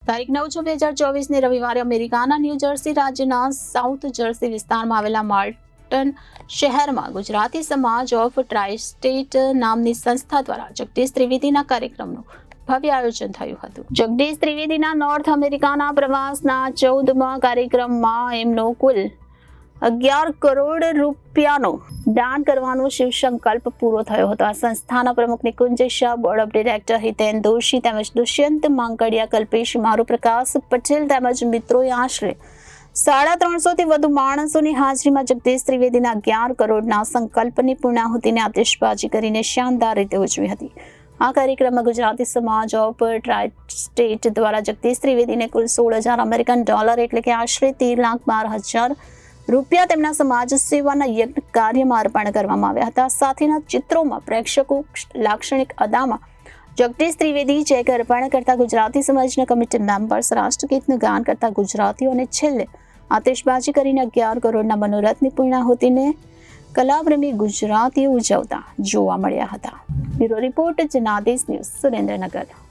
તારીખ 9/6/2024 રવિવારે અમેરિકાના ન્યૂ જર્સી રાજ્યના સાઉથ જર્સી વિસ્તારમાં આવેલા માર્ટન શહેરમાં ગુજરાતી સમાજ ઓફ ટ્રાઇ સ્ટેટ નામની સંસ્થા દ્વારા જગદીશ ત્રિવેદીના કાર્યક્રમનું ભવ્ય આયોજન થયું હતું. જગદીશ ત્રિવેદીના નોર્થ અમેરિકાના પ્રવાસના 14મા કાર્યક્રમમાં એમનો કુલ 11 કરોડ રૂપિયાનો દાન કરવાનો શિવ સંકલ્પ પૂરો થયો હતો. આ સંસ્થાના પ્રમુખ Nikunj Shah, board of director Hiten Doshi તેમજ દુષ્યંત માંકડિયા, કલ્પેશ મારુપ્રકાશ પટેલ તેમજ મિત્રોએ આશરે 350થી વધુ માણસોની હાજરીમાં જગદીશ ત્રિવેદીના 11 કરોડના સંકલ્પની પૂર્ણાહુતિને આતિશબાજી કરીને શાનદાર રીતે ઉજવી હતી. આ કાર્યક્રમમાં ગુજરાતી સમાજ ઓફ ટ્રાઇ સ્ટેટ દ્વારા જગદીશ ત્રિવેદીને કુલ $16,000 અમેરિકન ડોલર એટલે કે આશરે 13,12,000 રૂપિયા તેમના સમાજ સેવાના યજ્ઞ કાર્યમાં અર્પણ કરવામાં આવ્યા હતા. સાથેના ચિત્રોમાં પ્રેક્ષકો લાક્ષણિક અદામાં જગદીશ ત્રિવેદી ચેક અર્પણ કરતા ગુજરાતી સમાજના કમિટી મેમ્બર્સ, રાષ્ટ્રગીતનું ગાન કરતા ગુજરાતીઓ અને છેલ્લે આતિશબાજી કરીને 11 કરોડના મનોરથની પૂર્ણાહુતિને કલાપ્રેમી ગુજરાતીઓ ઉજવતા જોવા મળ્યા હતા. Bureau report, Janadesh news, Surendranagar.